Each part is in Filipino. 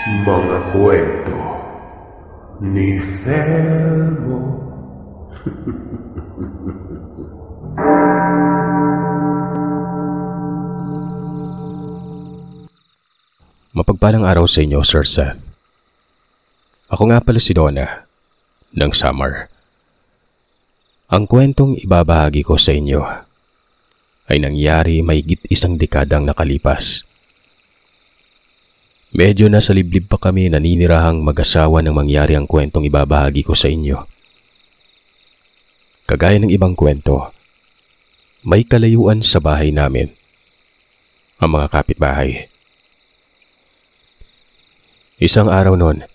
Mga kwento ni Felmo. Mapagpalang araw sa inyo, Sir Seth. Ako nga pala si Donna, ng Summer. Ang kwentong ibabahagi ko sa inyo ay nangyari mahigit 1 dekadang nakalipas. Medyo nasa liblib pa kami naninirahang mag-asawa nang mangyari ang kwentong ibabahagi ko sa inyo. Kagaya ng ibang kwento, may kalayuan sa bahay namin, ang mga kapitbahay. Isang araw noon,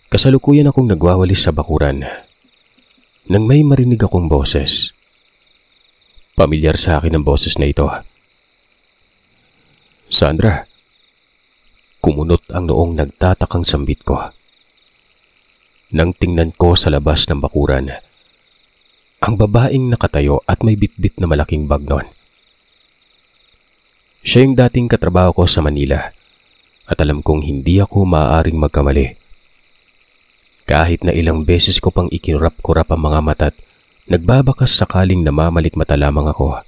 kasalukuyan akong nagwawalis sa bakuran nang may marinig akong boses. Pamilyar sa akin ang boses na ito. Sandra. Kumunot ang noong nagtatakang sambit ko. Nang tingnan ko sa labas ng bakuran, ang babaeng nakatayo at may bitbit na malaking bag noon. Siya yung dating katrabaho ko sa Manila at alam kong hindi ako maaaring magkamali. Kahit na ilang beses ko pang ikinurap-kurap ang mga mata at nagbabakas sakaling namamalit-mata lamang ako.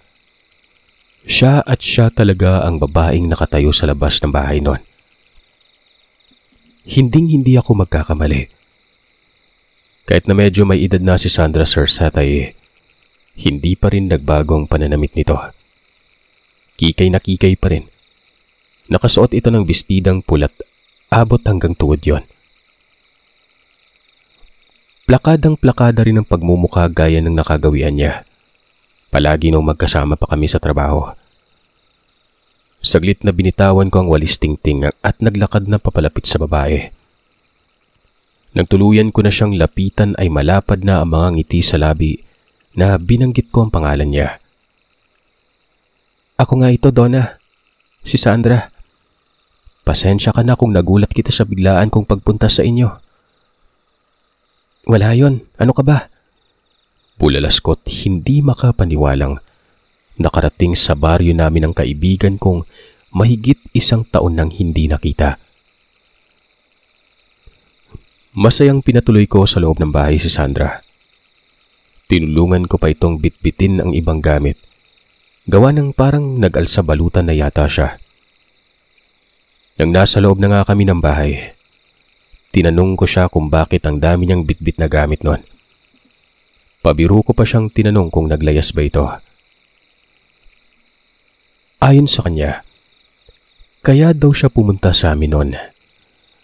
Siya talaga ang babaeng nakatayo sa labas ng bahay noon. Hinding-hindi ako magkakamali. Kahit na medyo may edad na si Sandra, Sir Seth, ay hindi pa rin nagbago ang pananamit nito. Kikay na kikay pa rin. Nakasuot ito ng bestidang pulat, abot hanggang tuhod yon. Plakadang-plakada rin ang pagmumukha gaya ng nakagawian niya. Palagi nung magkasama pa kami sa trabaho. Saglit na binitawan ko ang walis tingting at naglakad na papalapit sa babae. Nang tuluyan ko na siyang lapitan ay malapad na ang mga ngiti sa labi na binanggit ko ang pangalan niya. Ako nga ito, Donna. Si Sandra. Pasensya ka na kung nagulat kita sa biglaan kong pagpunta sa inyo. Wala yon. Ano ka ba? Bulalas ko't hindi makapaniwalang nakarating sa baryo namin ang kaibigan kong mahigit 1 taon nang hindi nakita. Masayang pinatuloy ko sa loob ng bahay si Sandra. Tinulungan ko pa itong bitbitin ang ibang gamit. Gawa ng parang nag-alsa balutan na yata siya. Nang nasa loob na nga kami ng bahay, tinanong ko siya kung bakit ang dami niyang bitbit na gamit noon. Pabiro ko pa siyang tinanong kung naglayas ba ito. Ayon sa kanya, kaya daw siya pumunta sa amin noon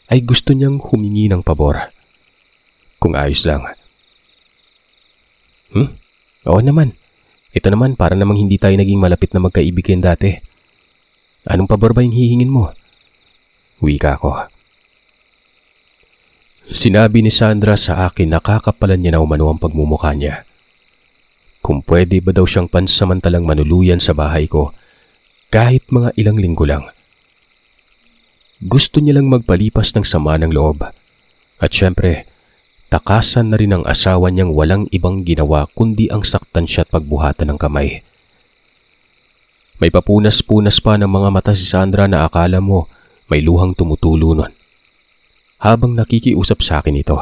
ay gusto niyang humingi ng pabor. Kung ayos lang. Oo naman. Ito naman para namang hindi tayo naging malapit na magkaibigan dati. Anong pabor ba yung hihingin mo? Wika ko. Sinabi ni Sandra sa akin na kakapalan niya na umano ang pagmumukha niya. Kung pwede ba daw siyang pansamantalang manuluyan sa bahay ko kahit mga ilang linggo lang. Gusto niya lang magpalipas ng sama ng loob. At syempre, takasan na rin ang asawa niyang walang ibang ginawa kundi ang saktan siya at pagbuhatan ng kamay. May papunas-punas pa ng mga mata si Sandra na akala mo may luhang tumutulo nun. Habang nakikiusap sa akin ito.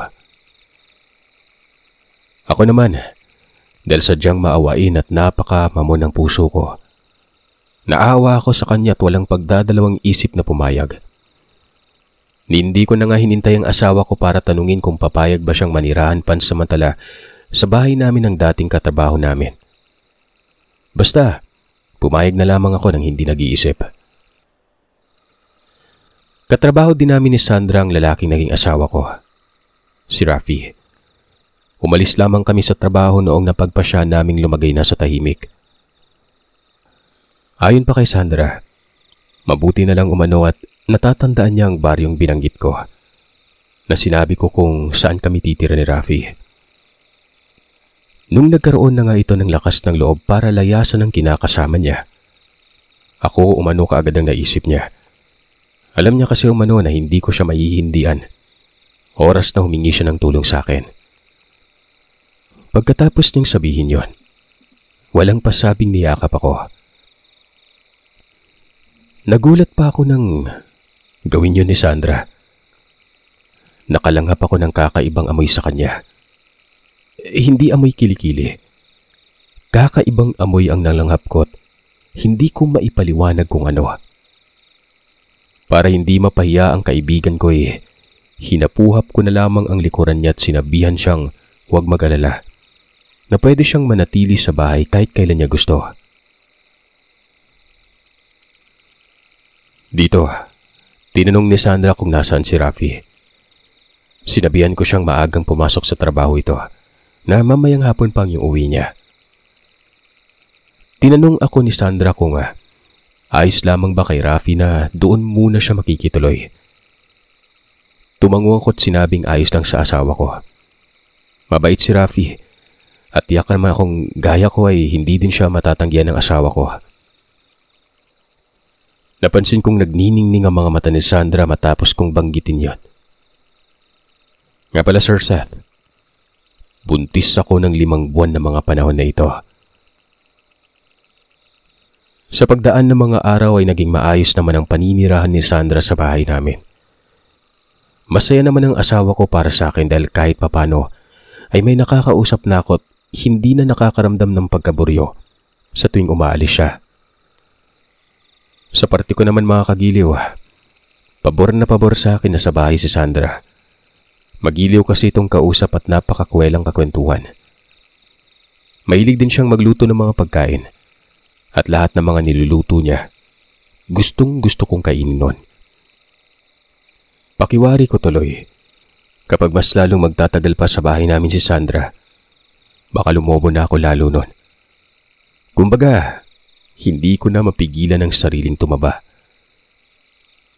Ako naman, dahil sadyang maawain at napaka-mamon ng puso ko, naawa ako sa kanya at walang pagdadalawang isip na pumayag. Hindi ko na nga hinintay ang asawa ko para tanungin kung papayag ba siyang manirahan pansamantala sa bahay namin ng dating katrabaho namin. Basta, pumayag na lamang ako nang hindi nag-iisip. Katrabaho din namin ni Sandra ang lalaking naging asawa ko, si Rafi. Umalis lamang kami sa trabaho noong napagpasya naming lumagay na sa tahimik. Ayon pa kay Sandra, mabuti na lang umano at natatandaan niya ang baryong binanggit ko na sinabi ko kung saan kami titira ni Rafi. Nung nagkaroon na nga ito ng lakas ng loob para layasan ang kinakasama niya, ako umano kaagad ang naisip niya. Alam niya kasi umano na hindi ko siya maihindian. Oras na humingi siya ng tulong sa akin. Pagkatapos niyang sabihin yon, walang pasabing niyakap ako. Nagulat pa ako nang gawin yun ni Sandra. nakalanghap ako ng kakaibang amoy sa kanya. Hindi amoy kilikili. Kakaibang amoy ang nalanghap ko't hindi ko maipaliwanag kung ano. Para hindi mapahiya ang kaibigan ko hinapuhap ko na lamang ang likuran niya at sinabihan siyang huwag mag-alala na pwede siyang manatili sa bahay kahit kailan niya gusto. Dito, tinanong ni Sandra kung nasaan si Rafi. Sinabihan ko siyang maagang pumasok sa trabaho ito na mamayang hapon pang yung uwi niya. Tinanong ako ni Sandra kung ayos lamang ba kay Rafi na doon muna siya makikituloy. Tumango ako't sinabing ayos lang sa asawa ko. Mabait si Rafi at tiyak naman akong gaya ko ay hindi din siya matatanggihan ng asawa ko. Napansin kong nagniningning ang mga mata ni Sandra matapos kong banggitin yon. Nga pala Sir Seth, buntis ako ng 5 buwan na mga panahon na ito. Sa pagdaan ng mga araw ay naging maayos naman ang paninirahan ni Sandra sa bahay namin. Masaya naman ang asawa ko para sa akin dahil kahit papano ay may nakakausap na ako't hindi na nakakaramdam ng pagkaburyo sa tuwing umaalis siya. Sa parte ko naman mga kagiliw, pabor na pabor sa akin na sa bahay si Sandra. Magiliw kasi itong kausap at napakakwelang kakwentuhan. Mahilig din siyang magluto ng mga pagkain at lahat ng mga niluluto niya, gustong gusto kong kainin nun. Pakiwari ko tuloy, kapag mas lalong magtatagal pa sa bahay namin si Sandra, baka lumobo na ako lalo nun. Kumbaga, hindi ko na mapigilan ang sariling tumaba.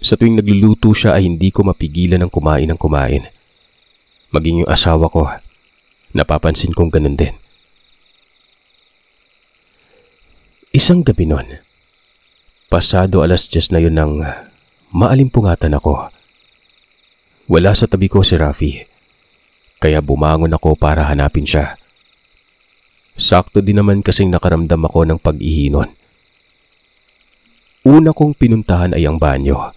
Sa tuwing nagluluto siya ay hindi ko mapigilan ng kumain ng kumain. Maging yung asawa ko, napapansin kong ganun din. Isang gabi nun, pasado 10:00 na yun nang maalimpungatan ako. Wala sa tabi ko si Rafi, kaya bumangon ako para hanapin siya. Sakto din naman kasing nakaramdam ako ng pag-ihi nun. Una kong pinuntahan ay ang banyo.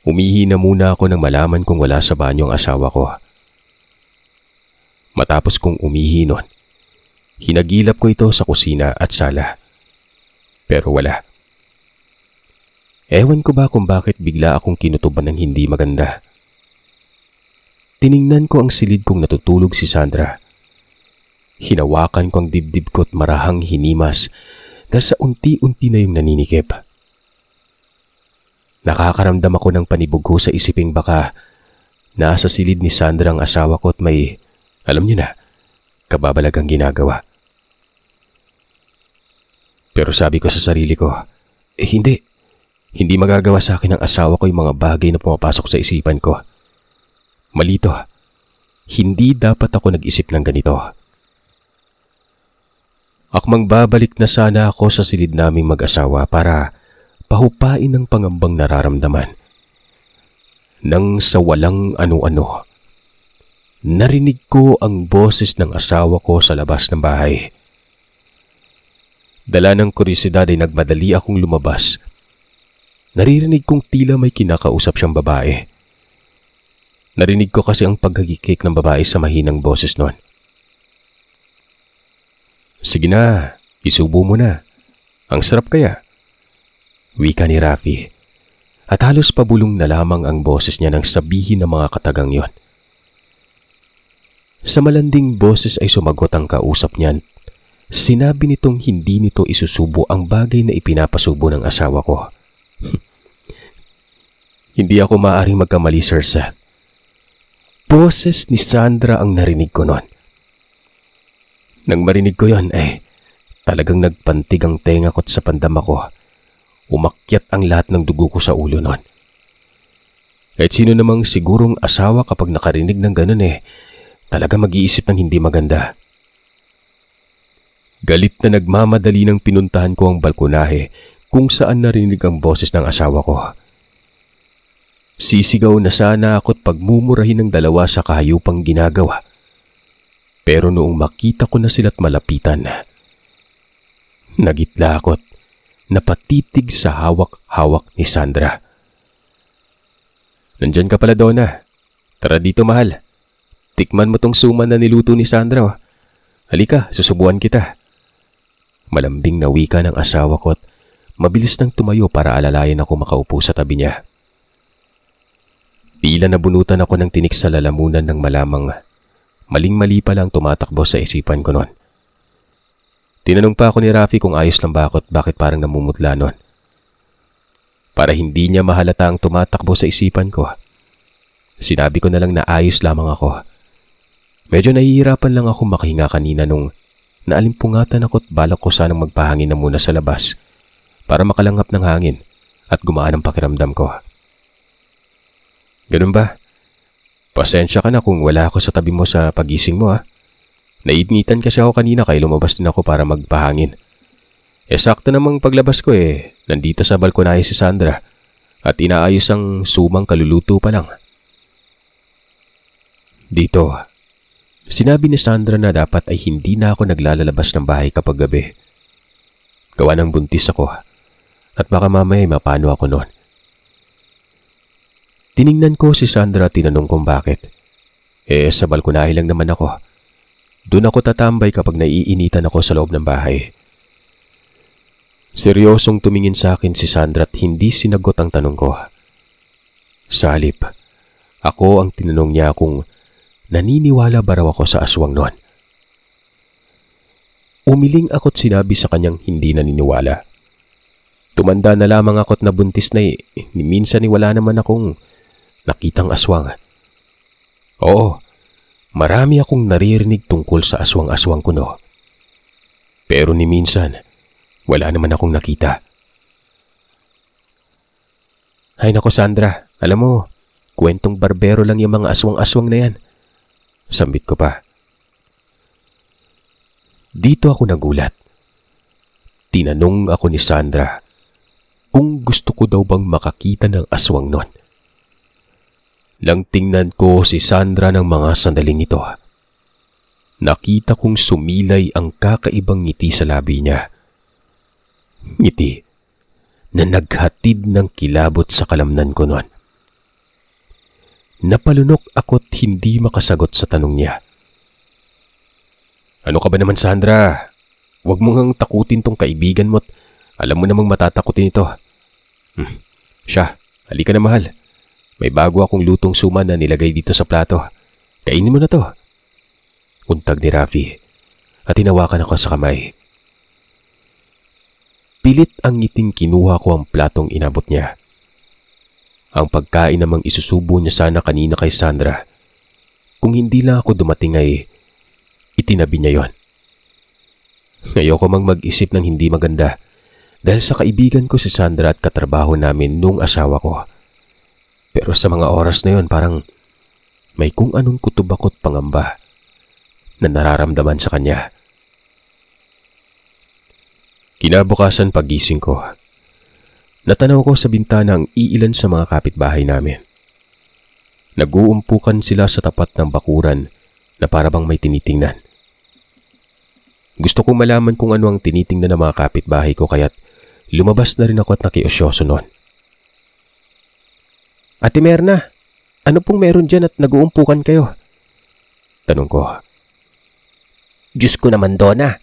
Umihi na muna ako nang malaman kung wala sa banyo ang asawa ko. Matapos kong umihi nun, hinagilap ko ito sa kusina at sala. Pero wala. Ewan ko ba kung bakit bigla akong kinutuban ng hindi maganda. Tiningnan ko ang silid kong natutulog si Sandra. Hinawakan ko ang dibdib ko at marahang hinimas dahil sa unti-unti na yung naninikip. Nakakaramdam ako ng panibugo sa isiping baka nasa silid ni Sandra ang asawa ko at may, alam niyo na, kababalagang ginagawa. Pero sabi ko sa sarili ko, hindi magagawa sa akin ng asawa ko yung mga bagay na pumapasok sa isipan ko. Malito, hindi dapat ako nag-isip ng ganito. Akmang babalik na sana ako sa silid naming mag-asawa para pahupain ang pangambang nararamdaman. Nang sa walang ano-ano, narinig ko ang boses ng asawa ko sa labas ng bahay. Dala ng kuryosidad ay nagmadali akong lumabas. Naririnig kong tila may kinakausap siyang babae. Narinig ko kasi ang paghagikik ng babae sa mahinang boses nun. Sige na, isubo mo na. Ang sarap kaya? Wika ni Rafi. At halos pabulong na lamang ang boses niya nang sabihin ng mga katagang yon. Sa malanding boses ay sumagot ang kausap niyan. Sinabi nitong hindi nito isusubo ang bagay na ipinapasubo ng asawa ko. Hindi ako maaaring magkamali, Sir Seth. Boses ni Sandra ang narinig ko noon. Nang marinig ko yon, talagang nagpantig ang tenga ko't sa pandama ko. Umakyat ang lahat ng dugo ko sa ulo noon. Kahit sino namang sigurong asawa kapag nakarinig ng ganun talaga mag-iisip ng hindi maganda. Galit na nagmamadali nang pinuntahan ko ang balkonahe kung saan narinig ang boses ng asawa ko. Sisigaw na sana ako't pagmumurahin ng dalawa sa kahayupang ginagawa. Pero noong makita ko na sila't malapitan, nagitla ako't napatitig sa hawak-hawak ni Sandra. Nandyan ka pala, Donna. Tara dito, mahal. Tikman mo tong suman na niluto ni Sandra. Oh. Halika, susubuan kita. Malambing na wika ng asawa ko at mabilis nang tumayo para alalayan ako makaupo sa tabi niya. Tila nabunutan ako ng tinik sa lalamunan ng malamang maling-mali pa lang tumatakbo sa isipan ko noon. Tinanong pa ako ni Rafi kung ayos lang ba ako at bakit parang namumutla noon. Para hindi niya mahalata ang tumatakbo sa isipan ko, sinabi ko na lang na ayos lamang ako. Medyo nahihirapan lang ako makahinga kanina nung naalimpungatan ako at balak ko sanang magpahangin na muna sa labas para makalanghap ng hangin at gumaan ang pakiramdam ko. Ganun ba? Pasensya ka na kung wala ako sa tabi mo sa pagising mo ha. Nainitan kasi ako kanina kaya lumabas din ako para magpahangin. Sakto namang paglabas ko nandito sa balkonahe si Sandra at inaayos ang sumang kaluluto pa lang. Dito, sinabi ni Sandra na dapat ay hindi na ako naglalabas ng bahay kapag gabi. Gawa ng buntis ako at baka mamaya mapano ako noon. Tiningnan ko si Sandra at tinanong kung bakit. Sa balkonahe lang naman ako. Doon ako tatambay kapag naiinitan ako sa loob ng bahay. Seryosong tumingin sa akin si Sandra at hindi sinagot ang tanong ko. Sa halip, ako ang tinanong niya kung naniniwala ba raw ako sa aswang noon. Umiling ako't sinabi sa kanyang hindi naniniwala. Tumanda na lamang ako't nabuntis na minsan wala naman akong nakitang aswang. Oo, marami akong naririnig tungkol sa aswang-aswang kuno. Pero ni minsan, wala naman akong nakita. Ay nako Sandra, alam mo, kwentong barbero lang yung mga aswang-aswang na yan. Sambit ko pa. Dito ako nagulat. Tinanong ako ni Sandra kung gusto ko daw bang makakita ng aswang nun. Lang tingnan ko si Sandra ng mga sandaling ito. Nakita kong sumilay ang kakaibang ngiti sa labi niya. Ngiti na naghatid ng kilabot sa kalamnan ko noon. Napalunok ako't hindi makasagot sa tanong niya. Ano ka ba naman Sandra? Huwag mo ngang takutin tong kaibigan mo't alam mo namang matatakutin ito. Siya, halika na mahal. May bago akong lutong suman na nilagay dito sa plato. Kainin mo na to. Untag ni Rafi at hinawakan ako sa kamay. Pilit ang ngiting kinuha ko ang platong inabot niya. Ang pagkain namang isusubo niya sana kanina kay Sandra. Kung hindi lang ako dumating ay itinabi niya yon. Ayoko mang mag-isip ng hindi maganda dahil sa kaibigan ko si Sandra at katrabaho namin nung asawa ko. Pero sa mga oras na yon parang may kung anong kutubakot pangamba na nararamdaman sa kanya. Kinabukasan pagising ko, natanaw ko sa bintana ang iilan sa mga kapitbahay namin. Nag-uumpukan sila sa tapat ng bakuran na parabang may tinitingnan. Gusto kong malaman kung ano ang tinitingnan ng mga kapitbahay ko kaya't lumabas na rin ako at nakiusyoso noon. Ate Merna, ano pong meron dyan at nag-uumpukan kayo? Tanong ko. Diyos ko naman Donna,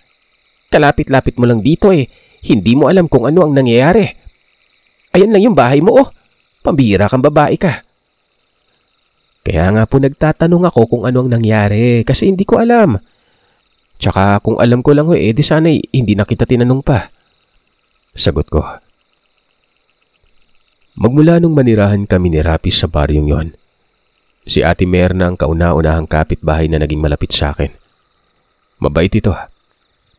kalapit-lapit mo lang dito hindi mo alam kung ano ang nangyayari. Ayan lang yung bahay mo pambihira kang babae ka. Kaya nga po nagtatanong ako kung ano ang nangyari kasi hindi ko alam. Tsaka kung alam ko lang di sana hindi na kita tinanong pa. Sagot ko. Magmula nung manirahan kami ni Rapi sa baryong yon, si Ate Merna ang kauna-unahang kapitbahay na naging malapit sa akin. Mabait ito.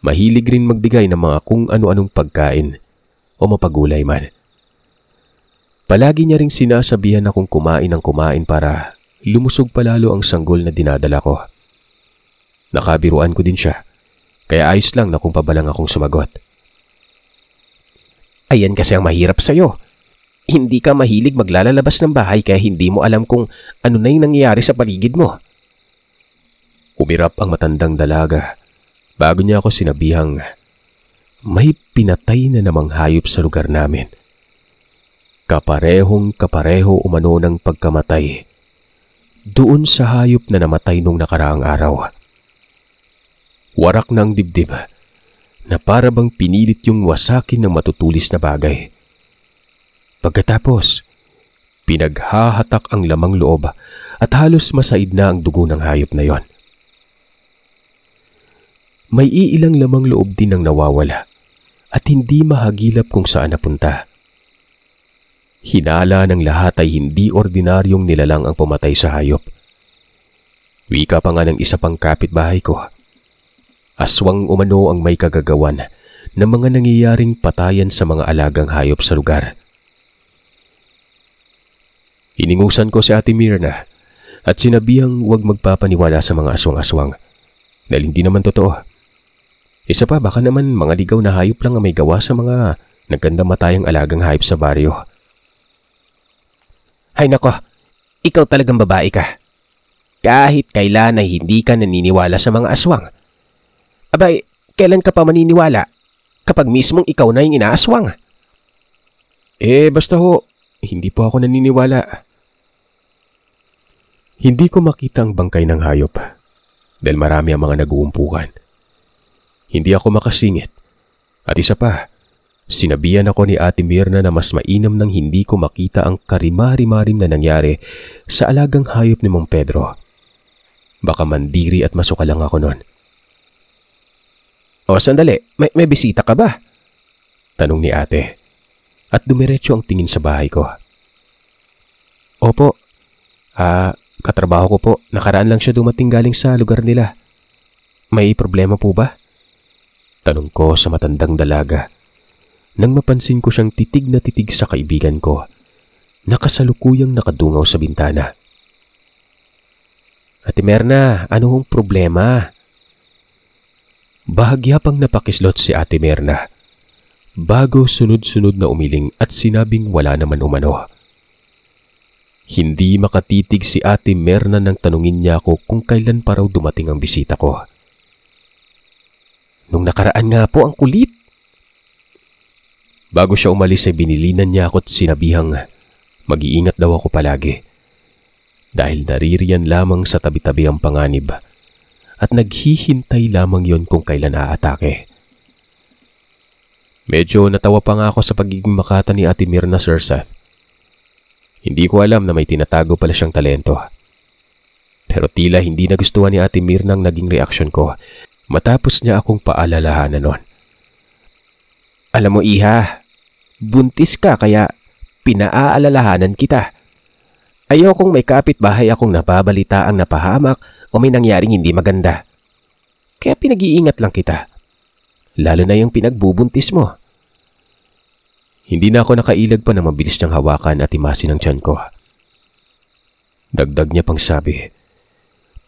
Mahilig rin magbigay ng mga kung ano-anong pagkain o mapagulay man. Palagi niya ring sinasabihan akong kumain ng kumain para lumusog palalo ang sanggol na dinadala ko. Nakabiruan ko din siya, kaya ayos lang na kung pabalang akong sumagot. Ayan kasi ang mahirap sa'yo. Hindi ka mahilig maglalabas ng bahay kaya hindi mo alam kung ano na yung nangyayari sa paligid mo. Umirap ang matandang dalaga bago niya ako sinabihang may pinatay na namang hayop sa lugar namin. Kaparehong kapareho umano ng pagkamatay doon sa hayop na namatay nung nakaraang araw. Warak ng dibdib na para bang pinilit yung wasakin ng matutulis na bagay. Pagkatapos, pinaghahatak ang lamang loob at halos masaid na ang dugo ng hayop na yon. May iilang lamang loob din ang nawawala at hindi mahagilap kung saan napunta. Hinala ng lahat ay hindi ordinaryong nilalang ang pumatay sa hayop. Wika pa nga ng isa pang kapitbahay ko. Aswang umano ang may kagagawan ng mga nangyayaring patayan sa mga alagang hayop sa lugar. Iningusan ko si Ate Mirna at sinabihang huwag magpapaniwala sa mga aswang-aswang dahil hindi naman totoo. Isa pa, baka naman mga ligaw na hayop lang ang may gawa sa mga nagkandamatayang alagang hayop sa baryo. Hay nako, ikaw talagang babae ka. Kahit kailan ay hindi ka naniniwala sa mga aswang. Abay, kailan ka pa maniniwala kapag mismong ikaw na yung inaaswang? Basta ho, hindi po ako naniniwala. Hindi ko makita ang bangkay ng hayop dahil marami ang mga nag-uumpukan. Hindi ako makasingit. At isa pa, sinabihan ako ni Ate Mirna na mas mainam nang hindi ko makita ang karimari-marim na nangyari sa alagang hayop ni Mang Pedro. Baka mandiri at masuka lang ako noon. O sandali, may bisita ka ba? Tanong ni ate. At dumiretso ang tingin sa bahay ko. Opo. Katrabaho ko po. Nakaraan lang siya dumating galing sa lugar nila. May problema po ba? Tanong ko sa matandang dalaga. Nang mapansin ko siyang titig na titig sa kaibigan ko, nakasalukuyang nakadungaw sa bintana. Ate Mirna, ano hong problema? Bahagya pang napakislot si Ate Mirna bago sunod-sunod na umiling at sinabing wala naman umano. Hindi makatitig si Ate Mirna nang tanungin niya ako kung kailan pa raw dumating ang bisita ko. Nung nakaraan nga po, ang kulit. Bago siya umalis ay binilinan niya ako at sinabihang mag-iingat daw ako palagi dahil naririyan lamang sa tabi-tabi ang panganib at naghihintay lamang yon kung kailan aatake. Medyo natawa pa nga ako sa pagiging makata ni Ate Mirna, Sir Seth. Hindi ko alam na may tinatago pala siyang talento. Pero tila hindi nagustuhan ni Ate Mirna ang naging reaksyon ko matapos niya akong paalalahanan nun. Alam mo Iha, buntis ka kaya pinaaalalahanan kita. Ayokong may kapitbahay akong nababalita ang napahamak o may nangyaring hindi maganda. Kaya pinag-iingat lang kita. Lalo na yung pinagbubuntis mo. Hindi na ako nakailag pa na mabilis niyang hawakan at imasin ang tiyan ko. Dagdag niya pang sabi,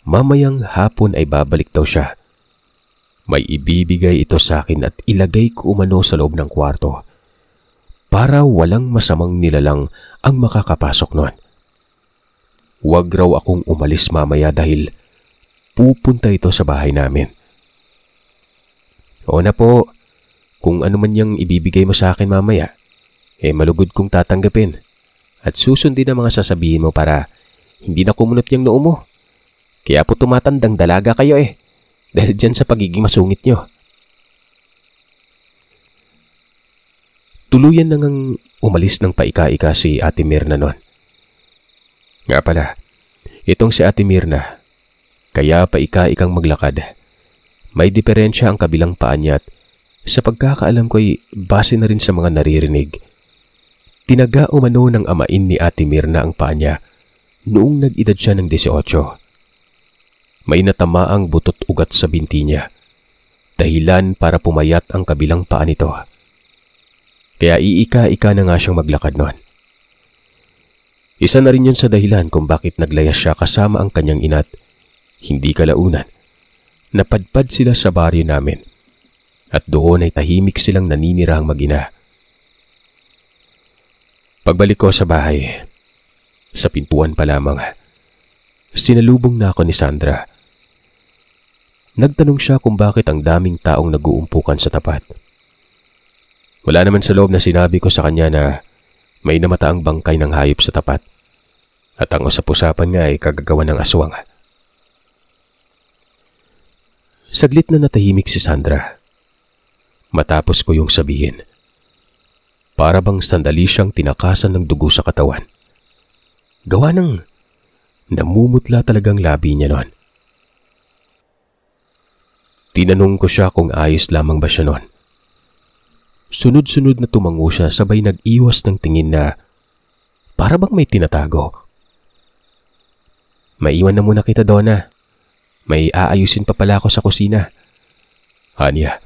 mamayang hapon ay babalik daw siya. May ibibigay ito sa akin at ilagay ko umano sa loob ng kwarto para walang masamang nilalang ang makakapasok nun. Huwag raw akong umalis mamaya dahil pupunta ito sa bahay namin. O na po, kung ano man yung ibibigay mo sa akin mamaya, malugod kong tatanggapin at susundin ang mga sasabihin mo para hindi na kumunot yung noo mo. Kaya po tumatandang dalaga kayo dahil dyan sa pagiging masungit nyo. Tuluyan nang umalis ng paika-ika si Ate Mirna nun. Nga pala, itong si Ate Mirna, kaya paika-ikang maglakad. May diferensya ang kabilang paa niya at sa pagkakaalam ko'y base na rin sa mga naririnig. Tinaga umano ng amain ni Ate Mirna ang paa niya noong nag-edad siya ng 18. May natamaang butot ugat sa binti niya, dahilan para pumayat ang kabilang paa nito. Kaya iika-ika na nga siyang maglakad noon. Isa na rin yun sa dahilan kung bakit naglayas siya kasama ang kanyang ina't hindi kalaunan. Napadpad sila sa baryo namin at doon ay tahimik silang naninirahang mag-ina. Pagbalik ko sa bahay, sa pintuan pa lamang, sinalubong na ako ni Sandra. Nagtanong siya kung bakit ang daming taong nag-uumpukan sa tapat. Wala naman sa loob na sinabi ko sa kanya na may namataang bangkay ng hayop sa tapat At ang usap-usapan nga ay kagagawa ng aswang. Saglit na natahimik si Sandra. Matapos ko yung sabihin. Para bang sandali siyang tinakasan ng dugo sa katawan. Gawa ng namumutla talagang labi niya noon. Tinanong ko siya kung ayos lamang ba siya noon. Sunod-sunod na tumango siya sabay nag-iwas ng tingin na para bang may tinatago. Maiwan na muna kita, Donna. May aayusin pa pala ako sa kusina. Anya.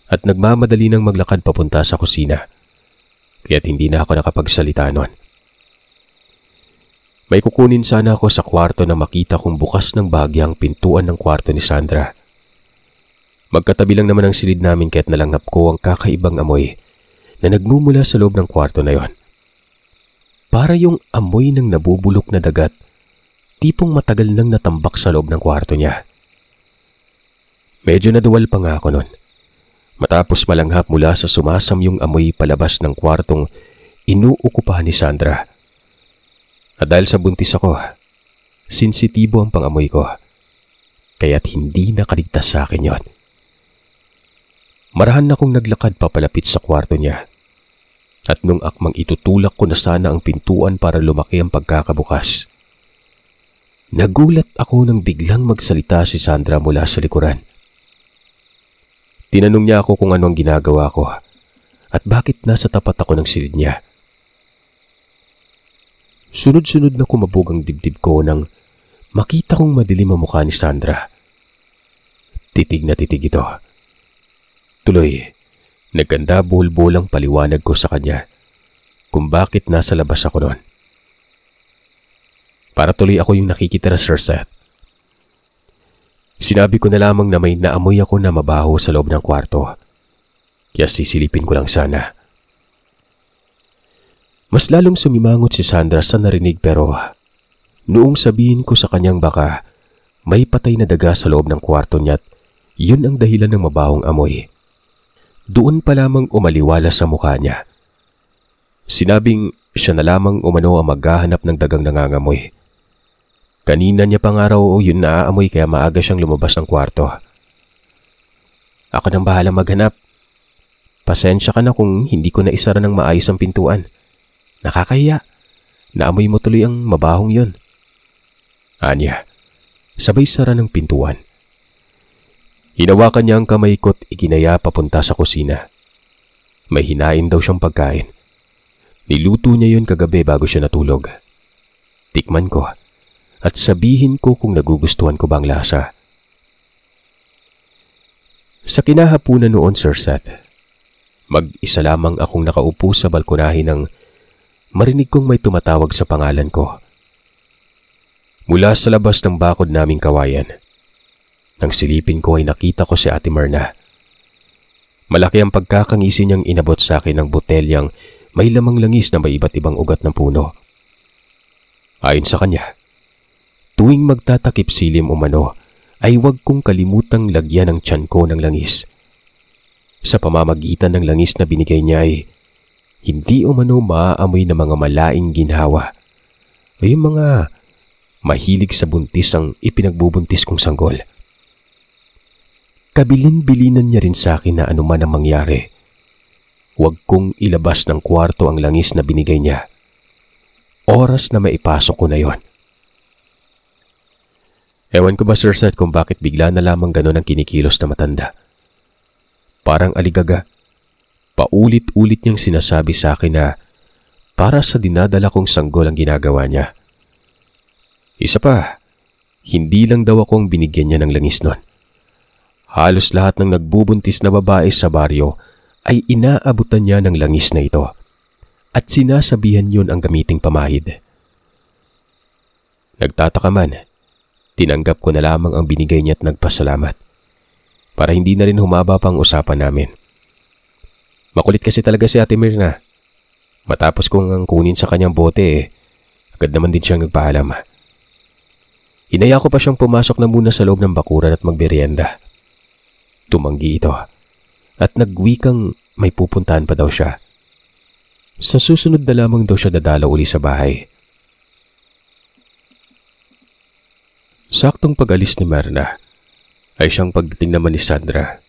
At nagmamadali nang maglakad papunta sa kusina. Kaya't hindi na ako nakapagsalita noon. May kukunin sana ako sa kwarto na makita kong bukas ng bahagyang pintuan ng kwarto ni Sandra. Magkatabi lang naman ang silid namin kaya't nalanghap ko ang kakaibang amoy na nagmumula sa loob ng kwarto na yon. Para yung amoy ng nabubulok na dagat, tipong matagal nang natambak sa loob ng kwarto niya. Medyo naduwal pa nga ako nun. Matapos malanghap mula sa sumasamyong amoy palabas ng kwartong inuukupahan ni Sandra. At dahil sa buntis ako, sensitibo ang pangamoy ko. Kaya't hindi nakaligtas sa akin yon. Marahan na akong naglakad papalapit sa kwarto niya. At nung akmang itutulak ko na sana ang pintuan para lumaki ang pagkakabukas, nagulat ako nang biglang magsalita si Sandra mula sa likuran. Tinanong niya ako kung ano ang ginagawa ko at bakit nasa tapat ako ng silid niya. Sunod-sunod na kumabog ang dibdib ko nang makita kong madilim ang mukha ni Sandra. Titig na titig ito. Tuloy, nagkanda buhol-buhol ang paliwanag ko sa kanya kung bakit nasa labas ako noon. Para tuloy ako yung nakikitira, Sir Seth. Sinabi ko na lamang na may naamoy ako na mabaho sa loob ng kwarto. Kaya sisilipin ko lang sana. Mas lalong sumimangot si Sandra sa narinig pero noong sabihin ko sa kanyang baka may patay na daga sa loob ng kwarto niya at yun ang dahilan ng mabahong amoy, doon pa lamang umaliwala sa mukha niya. Sinabing siya na lamang umano ang maghahanap ng dagang nangangamoy. Kanina niya pang araw yun naaamoy kaya maaga siyang lumabas ng kwarto. Ako nang bahala maghanap. Pasensya ka na kung hindi ko na isara ng maayos ang pintuan. Nakakahiya. Naamoy mo tuloy ang mabahong yun. Anya, sabay sara ng pintuan. Hinawakan niya ang kamay ko't iginaya papunta sa kusina. May hinain daw siyang pagkain. Niluto niya yun kagabi bago siya natulog. Tikman ko at sabihin ko kung nagugustuhan ko bang lasa. Sa kinahapunan noon, Sir Seth, mag-isa lamang akong nakaupo sa balkonahe nang marinig kong may tumatawag sa pangalan ko. Mula sa labas ng bakod naming kawayan, nang silipin ko ay nakita ko si Ate Myrna. Malaki ang pagkakangisi niyang inabot sa akin ng botelyang may lamang langis na may iba't ibang ugat ng puno. Ayon sa kanya, tuwing magtatakip silim umano ay huwag kong kalimutang lagyan ng tiyan ko ng langis. Sa pamamagitan ng langis na binigay niya ay hindi umano maaamoy na mga malaing ginhawa ay yung mga mahilig sa buntis ang ipinagbubuntis kong sanggol. Kabilin-bilinan niya rin sa akin na anuman ang mangyari, huwag kong ilabas ng kwarto ang langis na binigay niya. Oras na maipasok ko na yon. Ewan ko ba, Sir Seth, kung bakit bigla na lamang ganon ang kinikilos na matanda. Parang aligaga. Paulit-ulit niyang sinasabi sa akin na para sa dinadala kong sanggol ang ginagawa niya. Isa pa, hindi lang daw akong binigyan niya ng langis nun. Halos lahat ng nagbubuntis na babae sa baryo ay inaabutan niya ng langis na ito at sinasabihan yun ang gamiting pamahid. Nagtataka man, tinanggap ko na lamang ang binigay niya at nagpasalamat para hindi na rin humaba pang usapan namin. Makulit kasi talaga si Ate Myrna. Matapos kong ang kunin sa kanyang bote agad naman din siyang nagpaalam. Inaya ko pa siyang pumasok na muna sa loob ng bakuran at magmerienda. Tumanggi ito at nagwikang may pupuntahan pa daw siya. Sa susunod na lamang daw siya dadalaw uli sa bahay. Saktong pag-alis ni Marna ay siyang pagdating naman ni Sandra.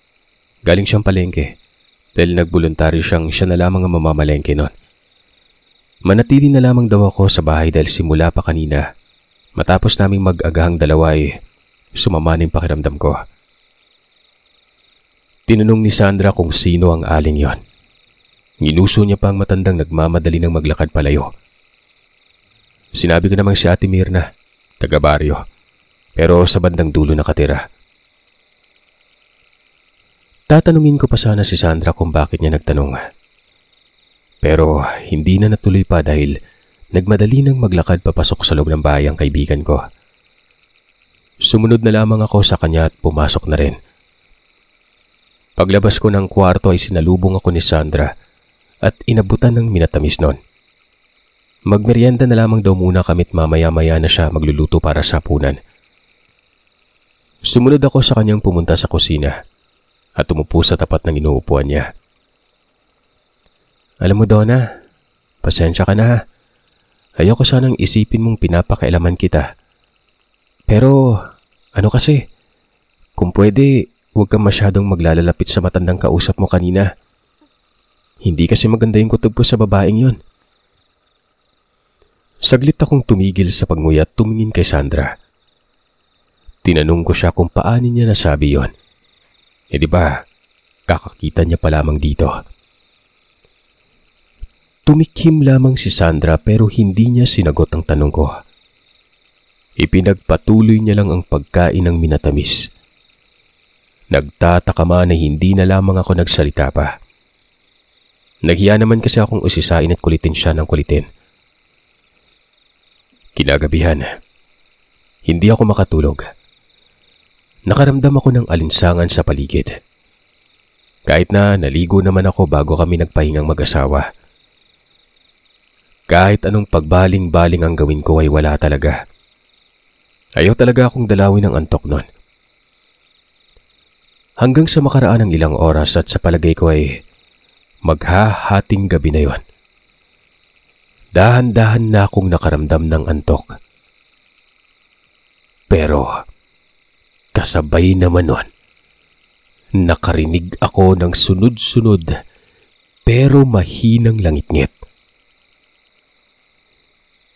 Galing siyang palengke dahil nagboluntaryo siyang siya na lamang ang mamamalengke nun. Manatili na lamang daw ako sa bahay dahil simula pa kanina matapos naming mag-agahang dalawa ay sumama ng pakiramdam ko. Tinanong ni Sandra kung sino ang aling yon. Ginuso niya pa ang matandang nagmamadali ng maglakad palayo. Sinabi ko namang si Ate Mirna, taga-baryo, pero sa bandang dulo nakatira. Tatanungin ko pa sana si Sandra kung bakit niya nagtanong. Pero hindi na natuloy pa dahil nagmadali nang maglakad papasok sa loob ng bahay ang kaibigan ko. Sumunod na lamang ako sa kanya at pumasok na rin. Paglabas ko ng kwarto ay sinalubong ako ni Sandra at inabutan ng minatamis nun. Magmeryenda na lamang daw muna kami't mamaya-maya na siya magluluto para sa hapunan. Sumunod ako sa kanyang pumunta sa kusina at umupo sa tapat ng inuupuan niya. Alam mo, Donna, pasensya ka na ha. Ayoko sanang isipin mong pinapakailaman kita. Pero ano kasi, kung pwede, huwag kang masyadong maglalalapit sa matandang kausap mo kanina. Hindi kasi maganda yung kutob ko sa babaeng yon. Saglit akong tumigil sa pagnguya at tumingin kay Sandra. Tinanong ko siya kung paano niya nasabi yon. Di ba, kakakita niya pa lamang dito. Tumikhim lamang si Sandra pero hindi niya sinagot ang tanong ko. Ipinagpatuloy niya lang ang pagkain ng minatamis. Nagtataka man na hindi na lamang ako nagsalita pa. Nahiya naman kasi akong usisain at kulitin siya ng kulitin. Kinagabihan, hindi ako makatulog. Nakaramdam ako ng alinsangan sa paligid. Kahit na naligo naman ako bago kami nagpahingang mag-asawa. Kahit anong pagbaling-baling ang gawin ko ay wala talaga. Ayaw talaga akong dalawin ng antok nun. Hanggang sa makaraan ng ilang oras at sa palagay ko ay maghahating gabi na yon. Dahan-dahan na akong nakaramdam ng antok. Pero kasabay naman nun, nakarinig ako ng sunod-sunod pero mahinang langit-ngit.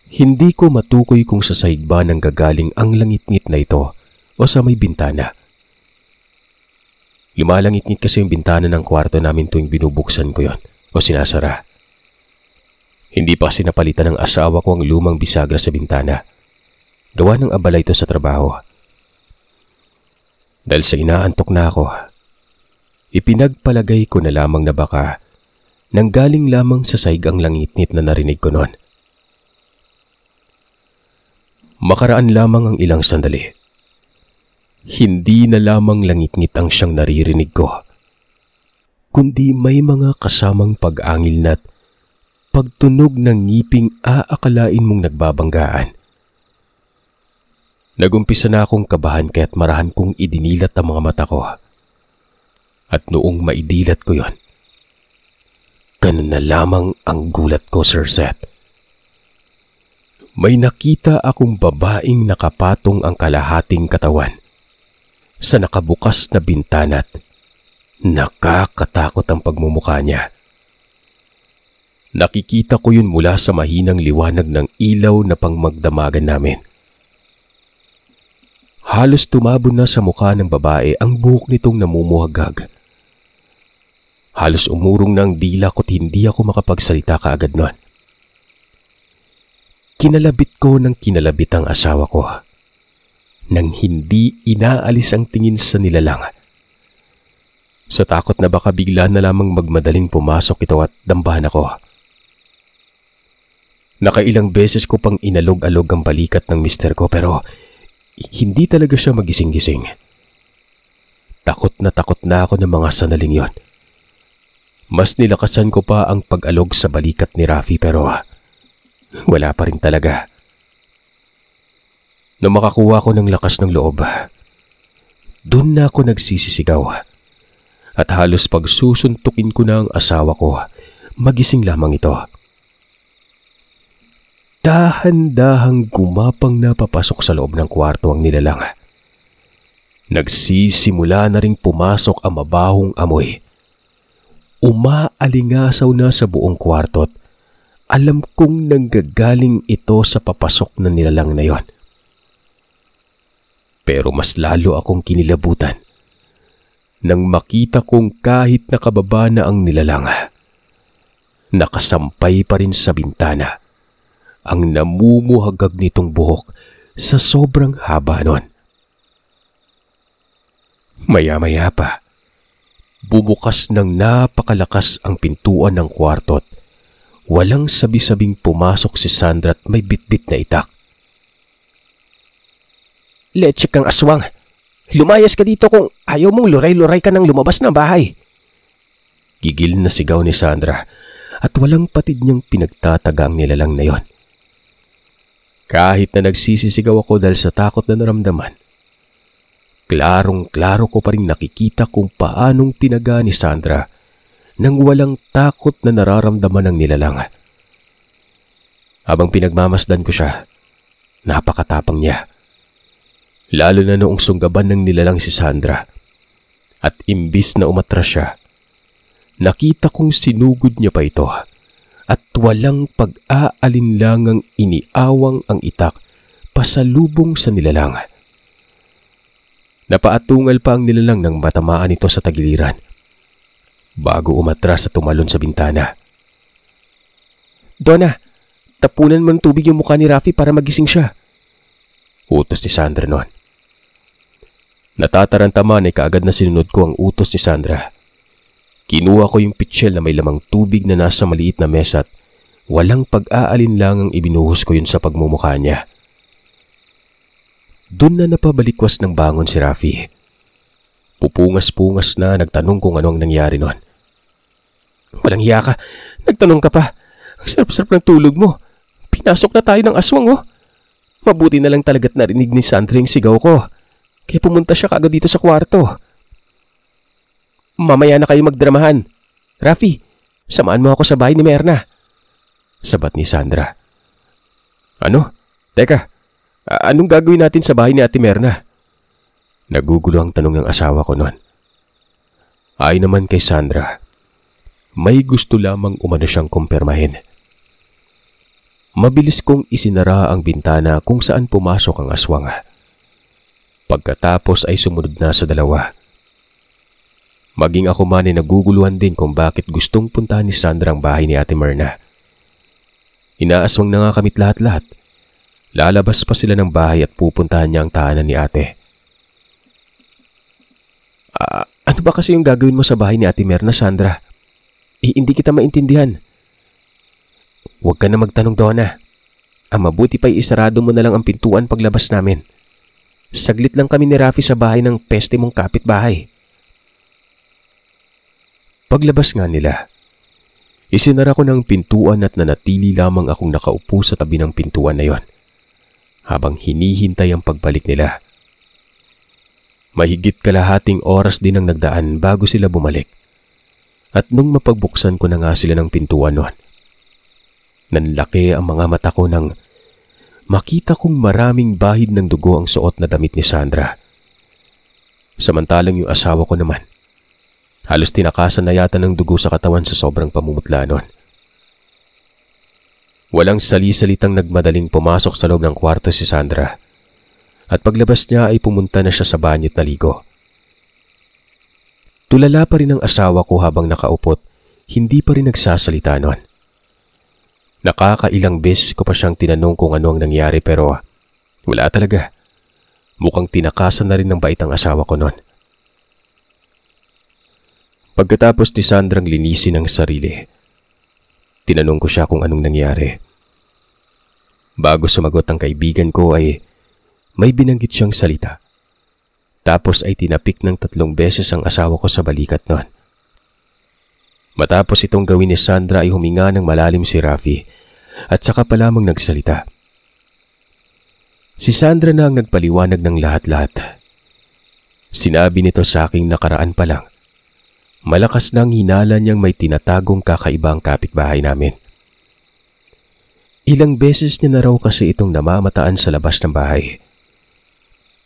Hindi ko matukoy kung sa sahig ba nang gagaling ang langit-ngit na ito o sa may bintana. Lumalangit-ngit kasi yung bintana ng kwarto namin tuwing binubuksan ko yon o sinasara. Hindi pa kasi napalitan ng asawa ko ang lumang bisagra sa bintana. Gawa ng abala ito sa trabaho. Dahil sa inaantok na ako, ipinagpalagay ko na lamang na baka nanggaling lamang sa sahig ang langit-ngit na narinig ko noon. Makaraan lamang ang ilang sandali. Hindi na lamang langit-ngit ang siyang naririnig ko, kundi may mga kasamang pag-angil na't pagtunog ng ngiping aakalain mong nagbabanggaan. Nagumpisa na akong kabahan kaya't marahan kong idinilat ang mga mata ko. At noong maidilat ko yon, ganun na lamang ang gulat ko, Sir Seth. May nakita akong babaeng nakapatong ang kalahating katawan sa nakabukas na bintana't nakakatakot ang pagmumukha niya. Nakikita ko yun mula sa mahinang liwanag ng ilaw na pangmagdamagan namin. Halos tumabon na sa mukha ng babae ang buhok nitong namumuhagag. Halos umurong na ang dila ko't hindi ako makapagsalita kaagad nun. Kinalabit ko ng kinalabit ang asawa ko nang hindi inaalis ang tingin sa nilalang. Sa takot na baka bigla na lamang magmadaling pumasok ito at dambahan ako. Nakailang beses ko pang inalog-alog ang balikat ng mister ko pero hindi talaga siya magising-gising. Takot na ako ng mga sandaling yon. Mas nilakasan ko pa ang pag-alog sa balikat ni Rafi pero wala pa rin talaga. Nung makakuha ko ng lakas ng loob, doon na ako nagsisisigaw at halos pagsusuntukin ko na ang asawa ko, magising lamang ito. Dahan-dahang gumapang na papasok sa loob ng kwarto ang nilalang. Nagsisimula na ring pumasok ang mabahong amoy. Umaalingasaw na sa buong kwarto't alam kong nanggagaling ito sa papasok na nilalang na yon. Pero mas lalo akong kinilabutan nang makita kong kahit nakababa na ang nilalang, nakasampay pa rin sa bintana ang namumuhagag nitong buhok sa sobrang haba nun. Maya-maya pa, bumukas ng napakalakas ang pintuan ng kwarto't walang sabi-sabing pumasok si Sandra at may bitbit na itak. "Leche kang aswang! Lumayas ka dito kung ayaw mong luray-luray ka nang lumabas ng bahay!" Gigil na sigaw ni Sandra at walang patid niyang pinagtataga ang nilalang na yon. Kahit na nagsisisigaw ako dahil sa takot na naramdaman, klarong-klaro ko pa rin nakikita kung paanong tinaga ni Sandra nang walang takot na nararamdaman ng nilalang. Habang pinagmamasdan ko siya, napakatapang niya. Lalo na noong sunggaban ng nilalang si Sandra. At imbis na umatras siya, nakita kong sinugod niya pa ito at walang pag-aalinlangang iniawang ang itak pasalubong sa nilalang. Napaatungal pa ang nilalang nang matamaan ito sa tagiliran bago umatras at tumalon sa bintana. "Donna, tapunan mo ng tubig yung mukha ni Rafi para magising siya," utos ni Sandra noon. Natatarantaman ay kaagad na sinunod ko ang utos ni Sandra. Kinuha ko yung pitsyel na may lamang tubig na nasa maliit na mesa at walang pag-aalinlangang ibinuhos ko yun sa pagmumukha niya. Doon na napabalikwas ng bangon si Rafi. Pupungas-pungas na nagtanong kung ano ang nangyari noon. "Walang hiya ka, nagtanong ka pa. Ang sarap-sarap ng tulog mo. Pinasok na tayo ng aswang oh. Mabuti na lang talaga't narinig ni Sandra yung sigaw ko. Kaya pumunta siya kaagad dito sa kwarto. Mamaya na kayo magdramahan. Rafi, samaan mo ako sa bahay ni Merna," sabat ni Sandra. "Ano? Teka, anong gagawin natin sa bahay ni Ate Merna?" Nagugulo ang tanong ng asawa ko noon. Ay naman kay Sandra, may gusto lamang umano siyang kumpirmahin. Mabilis kong isinara ang bintana kung saan pumasok ang aswang. Pagkatapos ay sumunod na sa dalawa. Maging ako man ay naguguluhan din kung bakit gustong puntahan ni Sandra ang bahay ni Ate Merna. Inaaswang na nga kamit lahat-lahat. Lalabas pa sila ng bahay at pupuntahan niya ang tahanan ni ate. Ano ba kasi yung gagawin mo sa bahay ni Ate Merna, Sandra? Hindi kita maintindihan." "Huwag ka na magtanong, Donna. Ang mabuti pa'y isarado mo na lang ang pintuan paglabas namin. Saglit lang kami ni Rafi sa bahay ng peste mong kapitbahay." Paglabas nga nila, isinara ko ng pintuan at nanatili lamang akong nakaupo sa tabi ng pintuan na yon habang hinihintay ang pagbalik nila. Mahigit kalahating oras din ang nagdaan bago sila bumalik. At nung mapagbuksan ko na nga sila ng pintuan noon, nanlaki ang mga mata ko nang makita kong maraming bahid ng dugo ang suot na damit ni Sandra. Samantalang yung asawa ko naman, halos tinakasan na yata ng dugo sa katawan sa sobrang pamumutla noon. Walang sali-salitang nagmadaling pumasok sa loob ng kwarto si Sandra. At paglabas niya ay pumunta na siya sa banyo't naligo. Tulala pa rin ang asawa ko habang nakaupot, hindi pa rin nagsasalita noon. Nakakailang beses ko pa siyang tinanong kung ano ang nangyari pero wala talaga. Mukhang tinakasan na rin ng bait ang asawa ko noon. Pagkatapos ni Sandrang linisin ang sarili, tinanong ko siya kung anong nangyari. Bago sumagot ang kaibigan ko ay may binanggit siyang salita. Tapos ay tinapik ng 3 beses ang asawa ko sa balikat noon. Matapos itong gawin ni Sandra ay huminga ng malalim si Rafi at saka pa lamang nagsalita. Si Sandra na ang nagpaliwanag ng lahat-lahat. Sinabi nito sa aking nakaraan pa lang. Malakas na ang hinala niyang may tinatagong kakaiba ang kapitbahay namin. Ilang beses niya na raw kasi itong namamataan sa labas ng bahay.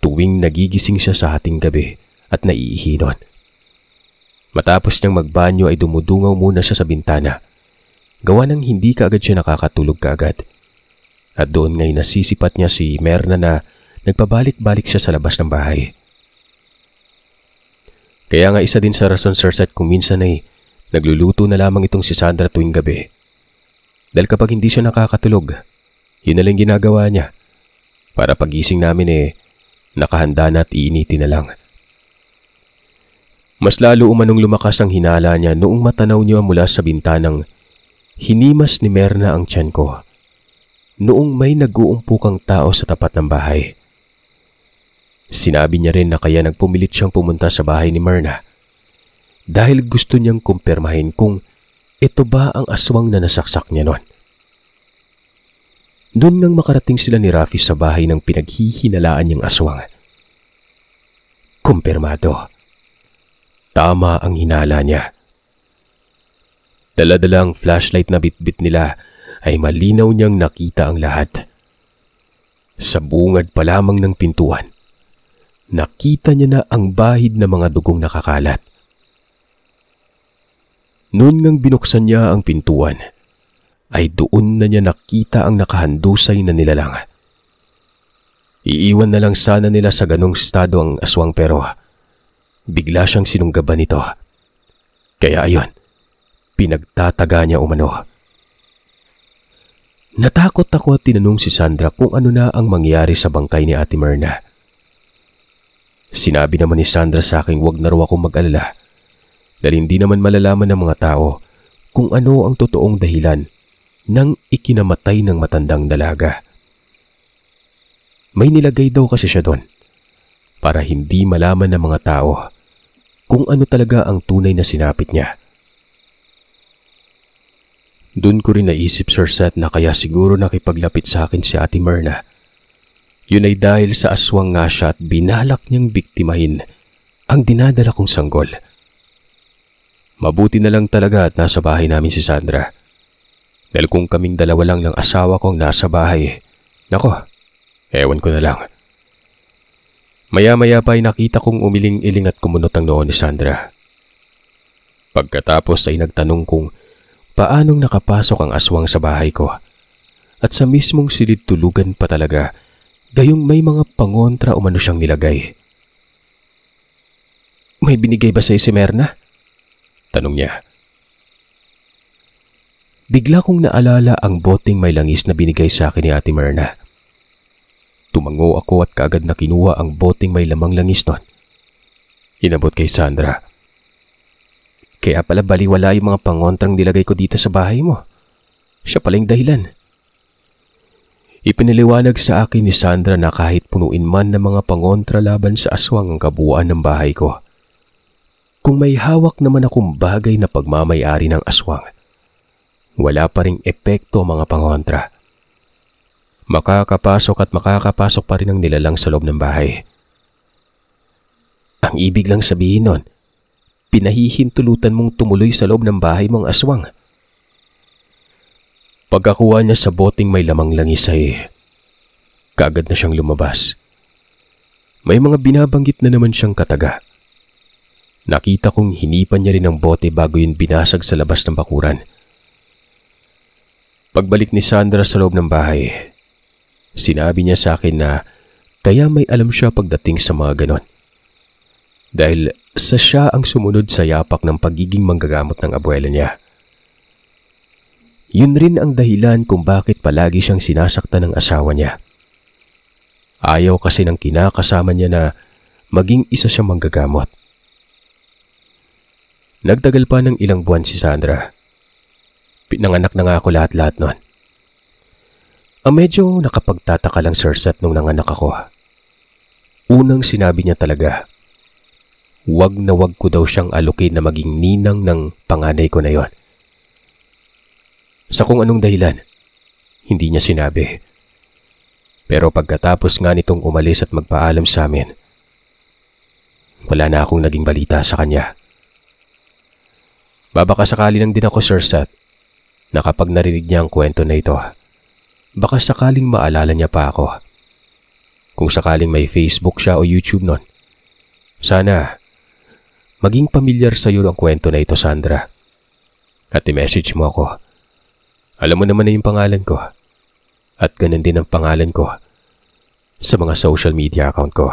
Tuwing nagigising siya sa hating gabi at naiihi nun. Matapos niyang magbanyo ay dumudungaw muna siya sa bintana. Gawa ng hindi kaagad siya nakakatulog kaagad. At doon ngay nasisipat niya si Merna na nagpabalik-balik siya sa labas ng bahay. Kaya nga isa din sa rason, Sir Seth, kung minsan ay nagluluto na lamang itong si Sandra tuwing gabi. Dahil kapag hindi siya nakakatulog, yun na lang ginagawa niya. Para pagising namin nakahanda na at iinitin na lang. Mas lalo umanong lumakas ang hinala niya noong matanaw niya mula sa bintanang hinimas ni Merna ang tiyan ko. Noong may nag-uumpukang tao sa tapat ng bahay. Sinabi niya rin na kaya nagpumilit siyang pumunta sa bahay ni Merna dahil gusto niyang kumpirmahin kung ito ba ang aswang na nasaksak niya nun. Doon ngang makarating sila ni Rafi sa bahay ng pinaghihinalaan niyang aswang. Kumpirmado. Tama ang hinala niya. Dala-dalang flashlight na bitbit nila ay malinaw niyang nakita ang lahat. Sa bungad pa lamang ng pintuan, nakita niya na ang bahid ng mga dugong nakakalat. Noon ngang binuksan niya ang pintuan, ay doon na niya nakita ang nakahandusay na nilalang. Iiwan na lang sana nila sa ganong estado ang aswang pero bigla siyang sinunggaban nito. Kaya ayon, pinagtataga niya umano. Natakot ako at tinanong si Sandra kung ano na ang mangyari sa bangkay ni Ate Merna. Sinabi naman ni Sandra sa akin wag na raw akong mag-alala dahil hindi naman malalaman ng mga tao kung ano ang totoong dahilan ng ikinamatay ng matandang dalaga. May nilagay daw kasi siya doon para hindi malaman ng mga tao kung ano talaga ang tunay na sinapit niya. Doon ko rin naisip, Sir Seth, na kaya siguro nakipaglapit sa akin si Ate Merna. Yun ay dahil sa aswang nga siya at binalak niyang biktimahin ang dinadala kong sanggol. Mabuti na lang talaga at nasa bahay namin si Sandra. Dahil kung kaming dalawa lang ng asawa kong nasa bahay, nako, ewan ko na lang. Maya-maya pa ay nakita kong umiling-iling at kumunot ang noo ni Sandra. Pagkatapos ay nagtanong kung paanong nakapasok ang aswang sa bahay ko at sa mismong silid tulugan pa talaga, gayong may mga pangontra umano siyang nilagay. May binigay ba sa'yo si Merna? Tanong niya. Bigla kong naalala ang boteng may langis na binigay sa akin ni Ate Merna. Tumango ako at kaagad na kinuha ang boteng may lamang langis nun. Inabot kay Sandra. Kaya pala baliwala yung mga pangontrang nilagay ko dito sa bahay mo. Siya pala yung dahilan. Ipinaliwanag sa akin ni Sandra na kahit punuin man ng mga pangontra laban sa aswang ang kabuuan ng bahay ko, kung may hawak naman akong bagay na pagmamayari ng aswang, wala pa ring epekto ang mga pangontra. Makakapasok at makakapasok pa rin ang nilalang sa loob ng bahay. Ang ibig lang sabihin nun, pinahihintulutan mong tumuloy sa loob ng bahay mong aswang. Pagkakuha niya sa boteng may lamang langis ay kaagad na siyang lumabas. May mga binabanggit na naman siyang kataga. Nakita kong hinipan niya rin ang bote bago yun binasag sa labas ng bakuran. Pagbalik ni Sandra sa loob ng bahay, sinabi niya sa akin na kaya may alam siya pagdating sa mga ganon. Dahil sa siya ang sumunod sa yapak ng pagiging manggagamot ng abuela niya. Yun rin ang dahilan kung bakit palagi siyang sinasaktan ng asawa niya. Ayaw kasi ng kinakasama niya na maging isa siyang manggagamot. Nagtagal pa ng ilang buwan si Sandra. Pinanganak na nga ako lahat-lahat nun. Ang medyo nakapagtataka lang, Sir Seth, nung nanganak ako. Unang sinabi niya talaga, wag na wag ko daw siyang alukin na maging ninang ng panganay ko na yon. Sa kung anong dahilan, hindi niya sinabi. Pero pagkatapos nga nitong umalis at magpaalam sa amin, wala na akong naging balita sa kanya. Babaka sakali lang din ako, Sir Seth, na kapag narinig niya ang kwento na ito, baka sakaling maalala niya pa ako. Kung sakaling may Facebook siya o YouTube nun, sana maging pamilyar sa iyo ang kwento na ito, Sandra. At i-message mo ako. Alam mo naman na yung pangalan ko. At ganun din ang pangalan ko sa mga social media account ko.